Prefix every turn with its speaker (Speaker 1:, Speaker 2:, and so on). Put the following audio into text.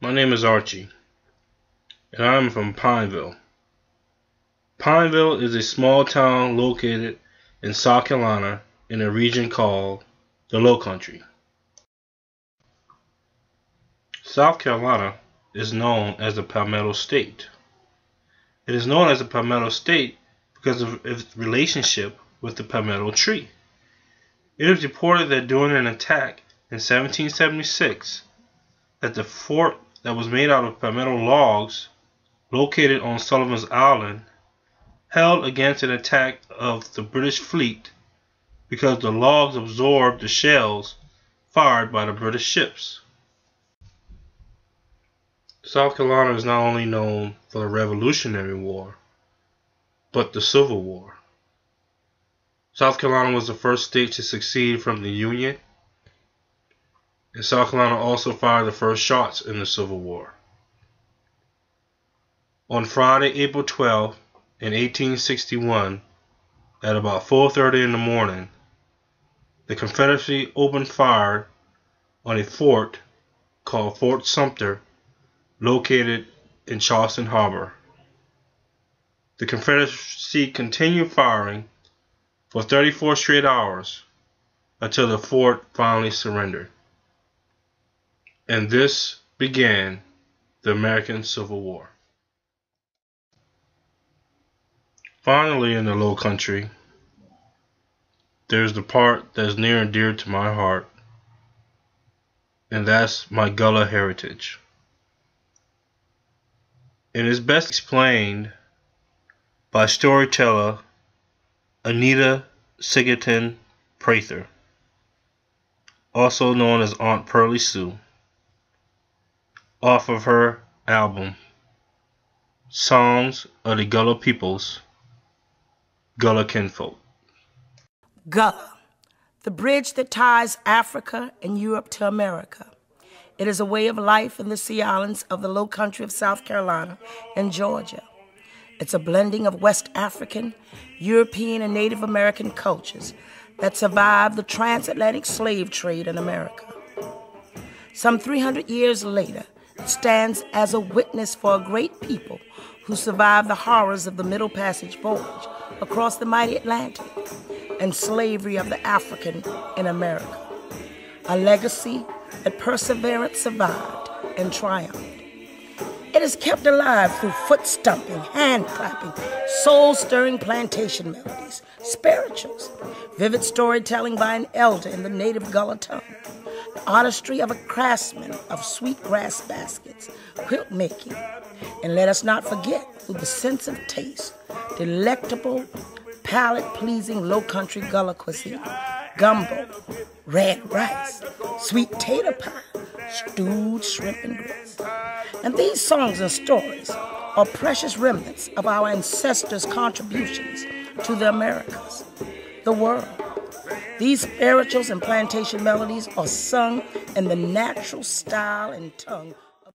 Speaker 1: My name is Archie, and I am from Pineville. Pineville is a small town located in South Carolina in a region called the Lowcountry. South Carolina is known as the Palmetto State. It is known as the Palmetto State because of its relationship with the palmetto tree. It is reported that during an attack in 1776, that the fort that was made out of palmetto logs located on Sullivan's Island held against an attack of the British fleet because the logs absorbed the shells fired by the British ships. South Carolina is not only known for the Revolutionary War, but the Civil War. South Carolina was the first state to secede from the Union, and South Carolina also fired the first shots in the Civil War. On Friday, April 12, in 1861, at about 4:30 in the morning, the Confederacy opened fire on a fort called Fort Sumter, located in Charleston Harbor. The Confederacy continued firing for 34 straight hours until the fort finally surrendered. And this began the American Civil War. Finally, in the Low Country, there's the part that's near and dear to my heart, and that's my Gullah heritage. It is best explained by storyteller Anita Sigerton Prather, also known as Aunt Pearlie Sue, off of her album Songs of the Gullah Peoples, Gullah Kinfolk.
Speaker 2: Gullah, the bridge that ties Africa and Europe to America. It is a way of life in the Sea Islands of the Low Country of South Carolina and Georgia. It's a blending of West African, European, and Native American cultures that survived the transatlantic slave trade in America. Some 300 years later, it stands as a witness for a great people who survived the horrors of the Middle Passage voyage across the mighty Atlantic and slavery of the African in America. A legacy that perseverance survived and triumphed. It is kept alive through foot-stomping, hand-clapping, soul-stirring plantation melodies, spirituals, vivid storytelling by an elder in the native Gullah tongue, the artistry of a craftsman of sweetgrass baskets, quilt making, and let us not forget, through the sense of taste, delectable, palate-pleasing low-country Gullah cuisine, gumbo, red rice, sweet tater pie, stewed shrimp and grits. And these songs and stories are precious remnants of our ancestors' contributions to the Americas, the world. These spirituals and plantation melodies are sung in the natural style and tongue